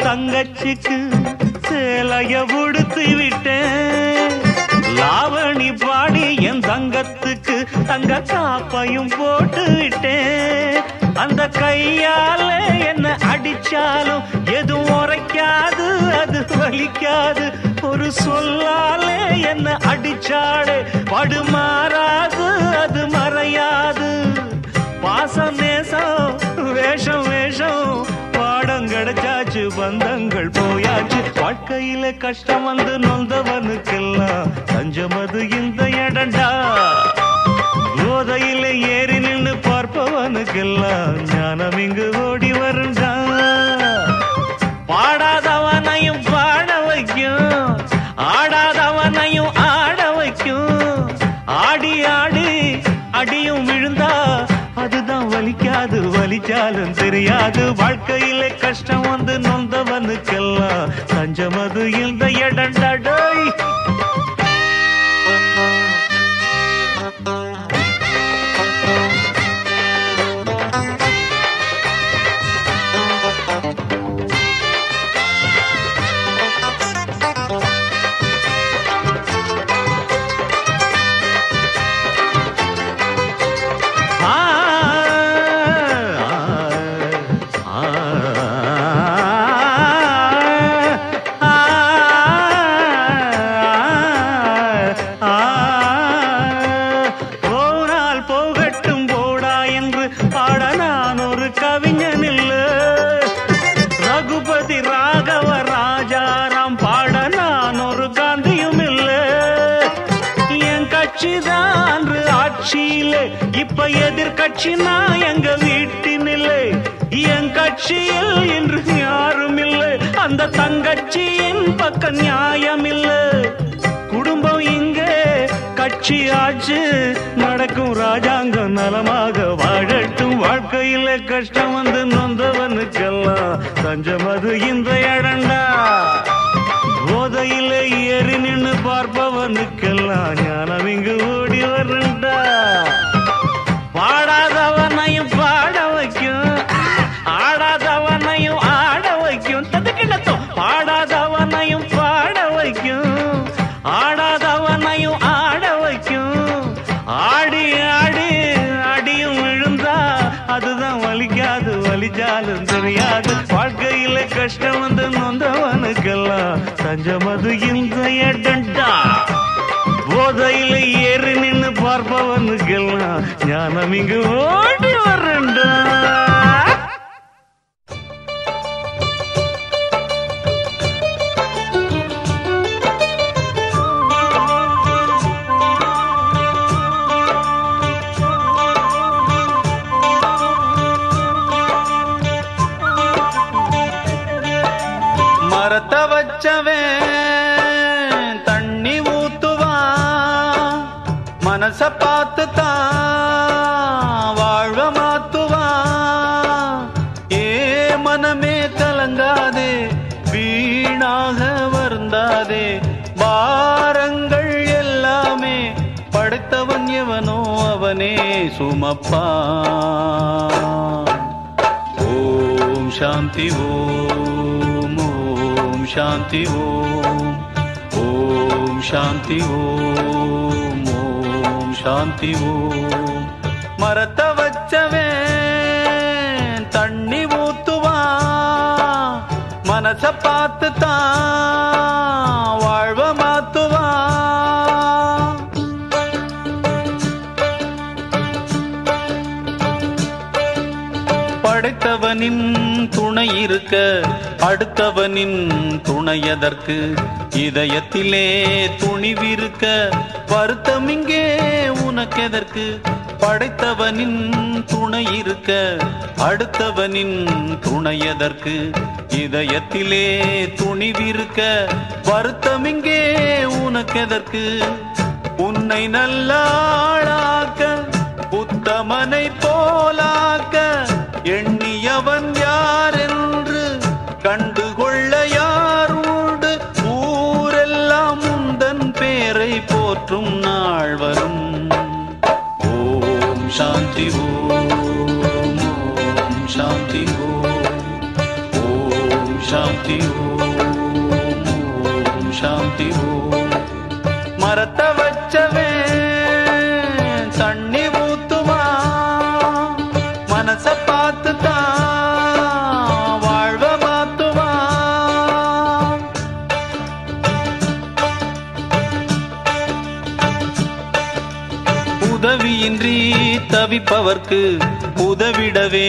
தங்கச்சிக்கு சேலைய உடுத்து விட்டேன், லாவணி பாடி என் தங்கத்துக்கு தங்க காப்பையும் போட்டு விட்டேன். அந்த கையால என்ன அடிச்சாலும் எதுவும் உரைக்காது, அது வலிக்காது. ஒரு சொல்லாலே என்ன அடிச்சாடு படுமாறாது, அது மறையாது. பாசம் நேசம் வேஷம் வேஷம் பாடம் கிடைச்சாச்சு, பந்தங்கள் போயாச்சு. வாழ்க்கையில கஷ்டம் வந்து நொந்தவனுக்கெல்லாம் தஞ்சமது இந்த இடண்டா. போதையில ஏறி நின்று பார்ப்பவனுக்கெல்லாம் ஞானம் இங்கு ஓடி வருண்டா. பாடாதவனையும் பாட வைக்கும், ஆடாதவனையும் ஆட வைக்கும். ஆடி ஆடி அடியும் விழுந்தா அதுதான் வலிக்காது, வலிச்சாலும் தெரியாது. வாழ்க்கையிலே கஷ்டம் வந்து நொந்தவனுக்கெல்லாம் தஞ்சமது இந்த இடண்டடோய். இப்ப எதிர்கட்சி நான் எங்க வீட்டினில்லை, என் கட்சியில் இன்று யாரும் இல்லை. அந்த தங்கட்சியின் பக்கம் நியாயம் இல்லை. குடும்பம் இங்கே கட்சி ஆச்சு நடக்கும், ராஜாங்கம் நலமாக வாழட்டும். வாழ்க்கையில கஷ்டம் வந்து நொந்தவனுக்கெல்லாம் தஞ்சமது இந்த இடண்டா. போதையில ஏறி நின்று பார்ப்பவனுக்கெல்லாம் ஞானம் இங்கு ஓடி வருண்டா. பாடாதவனையும் பாட வைக்கும், ஆடாதவனையும் ஆட வைக்கும். ததுக்கிடத்தோம். பாடாதவனையும் பாட வைக்கும், ஆடாதவனையும் ஆட வைக்கும். ஆடி ஆடி அடியும் விழுந்தா அதுதான் வலிக்காது, வலிச்சாலும் தெரியாது. வாழ்க்கையில கஷ்டம் வந்து நொந்தவனுக்கெல்லாம் தஞ்சமது இந்த இடண்டா. போதையில ஏறி நின்று பார்ப்பவனுக்கெல்லாம் ஞானம் இங்கு ஓடி வரண்டா. மரத்தை வச்சவன் தண்ணி ஊத்துவான், மனச பார்த்து தான் வாழ்வ மாத்துவான். ஏ மனமே கலங்காதே, வீணாக வருந்தாதே. பாரங்கள் எல்லாமே படைத்தவன் எவனோ அவனே சுமப்பான். ஓம் சாந்தி ஓம், ஓம் சாந்தி ஓம், ஓம் சாந்தி ஓம், ஓம் சாந்தி ஓம். மரத்த வச்சவே தண்ணி ஊத்துவா, மனச பார்த்து தான் வாழ்வ மாத்துவா. படைத்தவனின் துணை இருக்க அடுத்தவனின் துணை எதற்கு? இதயத்திலே துணிவிருக்க வருத்தம் இங்கே உனக்கெதற்கு? படைத்தவனின் துணை இருக்க அடுத்தவனின் துணை எதற்கு? இதயத்திலே துணிவிருக்க வருத்தம் இங்கே உனக்கெதற்கு? உன்னை நல்ல ஆளாக்க உத்தமனை போலாக்க எண்ணியவன் யார் என்று கண்டுகொள்ள யாருண்டு? ஊரெல்லாம் உந்தன் பேரை போற்றும் நாள் வரும். ஓம் சாந்தி ஓம், ஓம் சாந்தி ஓம், ஓம் சாந்தி ஓம், ஓம் சாந்தி ஓம். மரத்த வச்சவே தண்ணி ஊத்துவா, மனச பார்த்து தான் வாழ்வ மாத்துவா. உதவியின்றி தவிப்பவர்க்கு உதவிடவே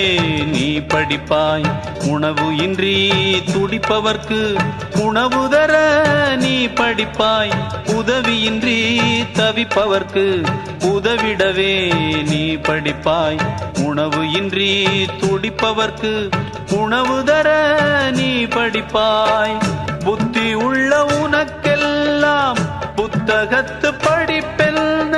நீ படிப்பாய். உணவு இன்றி துடிப்பவர்க்கு உணவு தர நீ படிப்பாய். உதவியின்றி தவிப்பவர்க்கு உதவிடவே நீ படிப்பாய். உணவு இன்றி துடிப்பவர்க்கு உணவு தர நீ படிப்பாய். புத்தி உள்ள உனக்கெல்லாம் புத்தகத்து படிப்பெல்ன,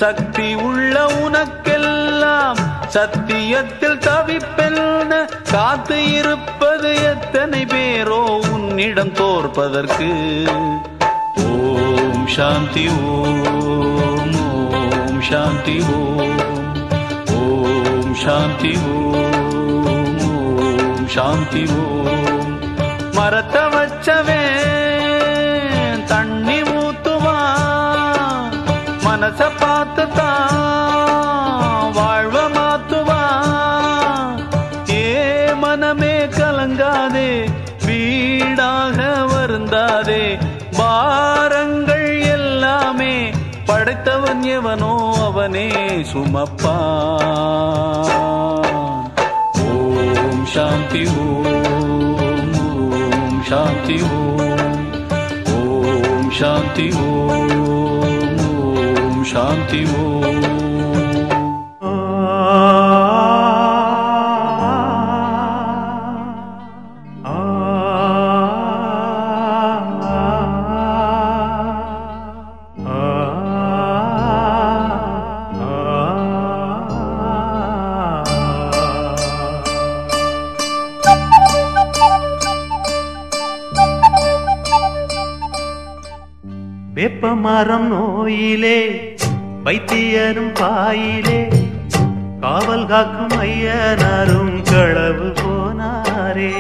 சக்தி உள்ள உனக்கெல்லாம் சத்தியத்தில் தவிப்பெல்ன. காத்து இருப்பது எத்தனை பேரோ உன்னிடம் தோற்பதற்கு? ஓம் சாந்தி ஓம், ஓம் சாந்தி ஓம், ஓம் சாந்தி ஓம், ஓம் சாந்தி ஓம். மரத்த வச்சவே தண்ணி ஊத்துவா, மனச பார்த்து தான் வாழ்வ மாத்துவா. ஏ மனமே கலங்காதே, வீடாக வருந்தாதே. பாரங்கள் எல்லாமே படைத்தவன் எவனோ அவனே சுமப்பான். ஓம் சாந்தி ஓம், ஓம் சாந்தி ஓம், ஓம் சாந்தி ஓம், ஓம் சாந்தி ஓம். வேப்பமரம் நோயிலே வைத்தியரும் பாயிலே காவல் காக்கும் ஐயனாரும் களவு போனாரே.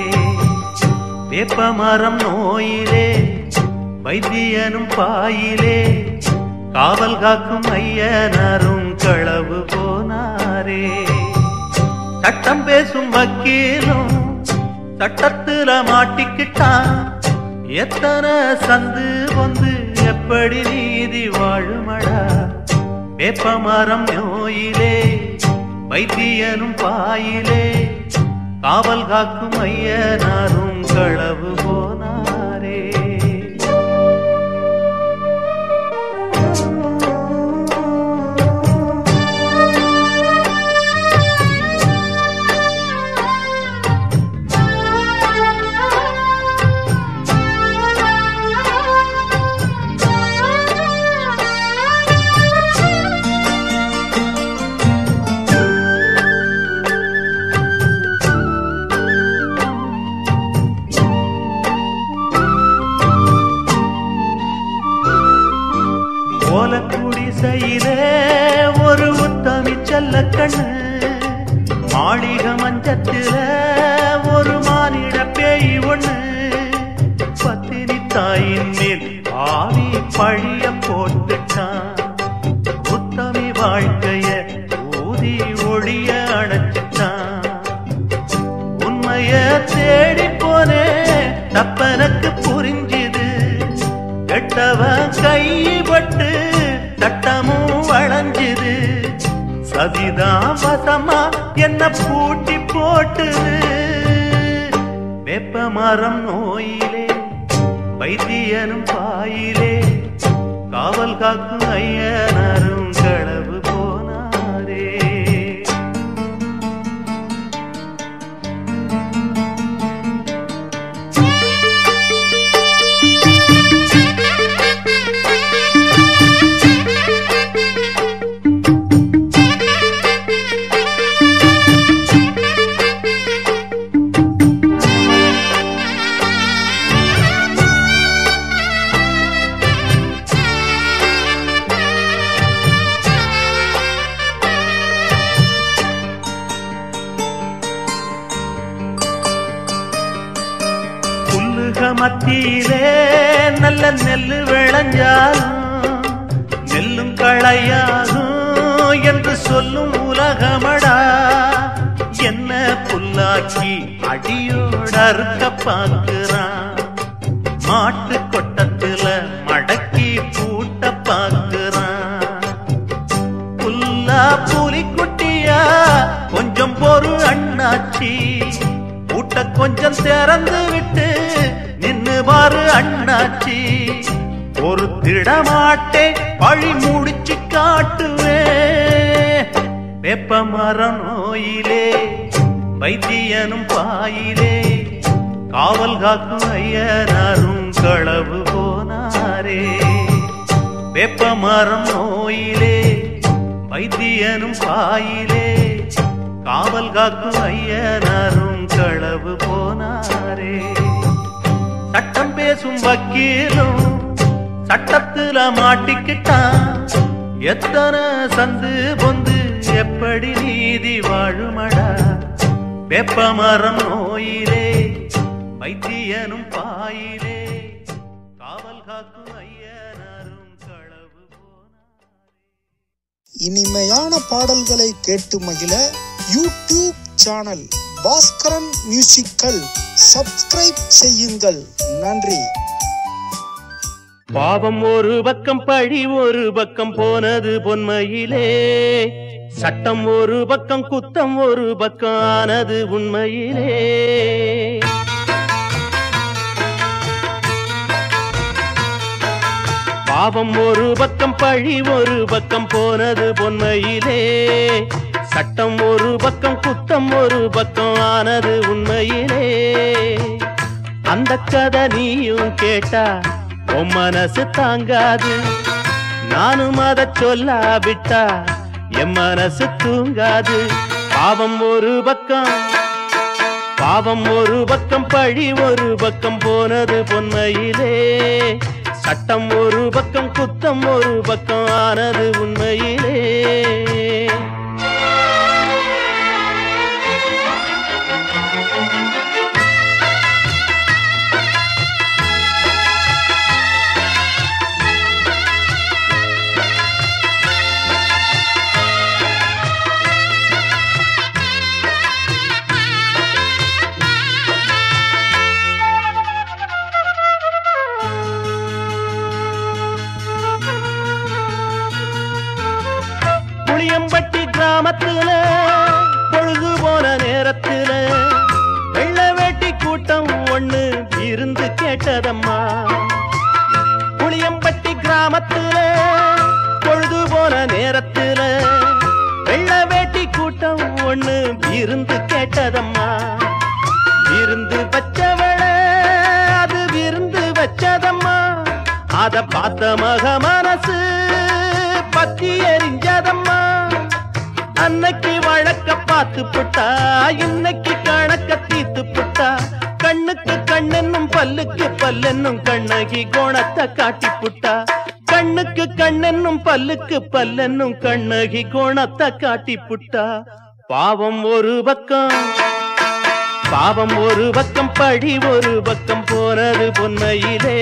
வேப்பமரம் நோயிலே வைத்தியனும் பாயிலே காவல் காக்கும் ஐயனாரும் களவு போனாரே. சட்டம் பேசும் வக்கீலும் சட்டத்துல மாட்டிக்கிட்டான். எத்தனை சந்து வந்து எப்படி நீதி வாழுமடா. வேப்பமரம் நோயிலே வைத்தியனும் பாயிலே காவல் காக்கும் ஐயனாரும் களவு போனாரே. ஓலக்குடிசையிலே ஒரு உத்தமி செல்ல கண்ணு, மாளிக மஞ்சத்தில ஒரு மானிட பேய் ஒண்ணு. பத்தினி தாயின் மேல் ஆவி பழிய போட்டுட்டான். உத்தமி அணைச்சிட்டான். உண்மைய தேடி போனே தப்பனக்கு புரிஞ்சுது. கெட்டவன் கைப்பட்டு சட்டமும் வளைஞ்சுது. சதிதான் வசமா என்ன பூட்டி போட்டுது. வேப்ப மரம் நோயிலே வைத்தியனும் பாயிலே காவல் காக்கும் ஐயனாரும் களவு போனாரே. மத்தியிலே நல்ல நெல்லு விளைஞ்சாலும் நெல்லும் களையாகும் என்று சொல்லும் உலகமடா. என்ன புல்லாக்கி அடியோட அறுக்க பார்க்கிறான். மாட்டு கொட்டத்துல மடக்கி பூட்ட பார்க்கிறான். புல்லா புலிக்குட்டியா கொஞ்சம் பொறு அண்ணாச்சி. பூட்ட கொஞ்சம் திறந்து விட்டு நின்னு பாரு அண்ணாச்சி. ஒரு திடமாட்டே பழி முடிச்சு காட்டுவே. வேப்ப மரம் நோயிலே வைத்தியனும் பாயிலே காவல் காக்கும் ஐயனாரும் களவு போனாரே. வேப்ப மரம் நோயிலே வைத்தியனும் பாயிலே காவல் காக்கும் ஐயனாரும் களவு போனாரே. சட்டம் பேசும் வக்கீலும் சட்டத்துல மாட்டிக்கிட்டான். எத்தனை சந்து பொந்து எப்படி நீதி வாழுமடா. வேப்ப மரம் நோயிலே வைத்தியனும் பாயிலே காவல் காக்கும் ஐயனாரும் களவு போனாரே. இனிமையான பாடல்களை கேட்டு மகிழ YouTube channel Baskaran musical subscribe செய்யுங்கள். நன்றி. பாவம் ஒரு பக்கம் பழி ஒரு பக்கம் போனது பொன்மையிலே. சட்டம் ஒரு பக்கம் குத்தம் ஒரு பக்கம் ஆனது உண்மையிலே. பாவம் ஒரு பக்கம் பழி ஒரு பக்கம் போனது பொன்மையிலே. சட்டம் ஒரு பக்கம் குத்தம் ஒரு பக்கம் ஆனது உண்மையிலே. அந்த கதை நீயும் கேட்டா உன் மனசு தாங்காது. நானும் அதை சொல்லாவிட்டா என் மனசு தூங்காது. பாவம் ஒரு பக்கம் பழி ஒரு பக்கம் போனது பொன்மையிலே. சட்டம் ஒரு பக்கம் குத்தம் ஒரு பக்கம் ஆனது உண்மையிலே. புளியம்பட்டி கிராமத்துல பொழுது போன நேரத்துல வெள்ள வேட்டி கூட்டம் ஒண்ணு இருந்து கேட்டதம்மா. புளியம்பட்டி கிராமத்துல பொழுது போன நேரத்துல வெள்ள வேட்டி கூட்டம் ஒண்ணு இருந்து கேட்டதம்மா. விருந்து வச்சவள அது விருந்து வச்சதம்மா. அத பார்த்த மக மனசு பத்தி எரிஞ்சதம்மா. அன்னைக்கு வழக்க பார்த்து புட்டா இன்னைக்கு கணக்க தீத்து புட்டா. கண்ணுக்கு கண்ணென்னும் பல்லுக்கு பல்லென்னும் கண்ணகி கோணத்தை காட்டி புட்டா. கண்ணுக்கு கண்ணென்னும் பல்லுக்கு பல்லென்னும் கண்ணகி கோணத்தை காட்டி புட்டா. பாவம் ஒரு பக்கம் பழி ஒரு பக்கம் போனது பொன்மையிலே.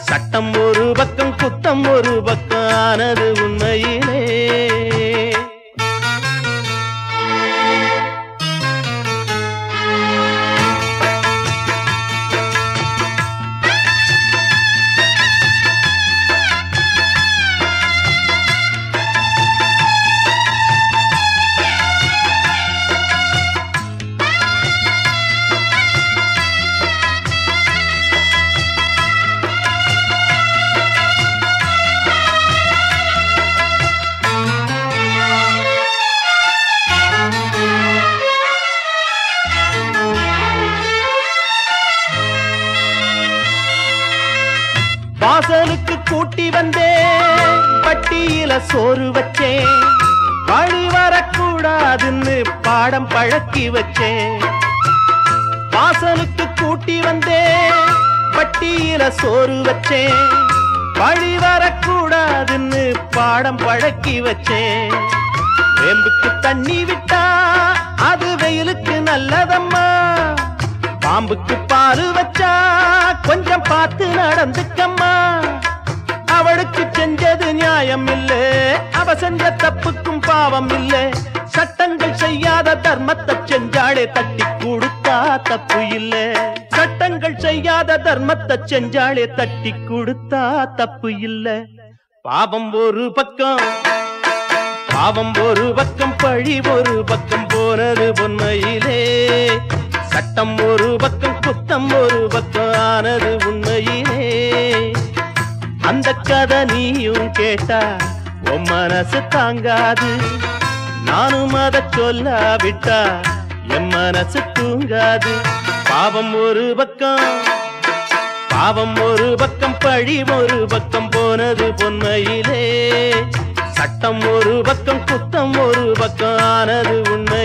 சட்டம் ஒரு பக்கம் குத்தம் ஒரு பக்கம் ஆனது உண்மையிலே. கூட்டி வந்தேன் பட்டியில சோறு வச்சேன் வழி வரக்கூடாதுன்னு பாடம் பழக்கி வச்சேன் வாசலுக்கு கூட்டி வந்தேன் பட்டியில சோறு வச்சேன் வழி வரக்கூடாதுன்னு பாடம் பழக்கி வச்சேன் வேம்புக்கு தண்ணி விட்டா அது வெயிலுக்கு நல்லதம்மா பாம்புக்கு பாரு வச்சா கொஞ்சம் பார்த்து நடந்துக்கம்மா அவளுக்கு செஞ்சது நியாயம் இல்லை அவ செஞ்ச தப்புக்கும் பாவம் இல்லை சட்டங்கள் செய்யாத தர்மத்தை செஞ்சாலே தட்டி கொடுத்தா தப்பு இல்லை சட்டங்கள் செய்யாத தர்மத்தை செஞ்சாலே தட்டி கொடுத்தா தப்பு இல்லை பாவம் ஒரு பக்கம் பழி ஒரு பக்கம் போனது பொன்மையிலே சட்டம் ஒரு பக்கம் குத்தம் ஒரு பக்கம் ஆனது உண்மையிலே அந்த கதை நீயும் கேட்டா உன் மனசு தாங்காது நானும் அதை சொல்லாவிட்டா என் மனசு தூங்காது பாவம் ஒரு பக்கம் பழி ஒரு பக்கம் போனது பொன்மையிலே சட்டம் ஒரு பக்கம் குத்தம் ஒரு பக்கம் ஆனது உண்மை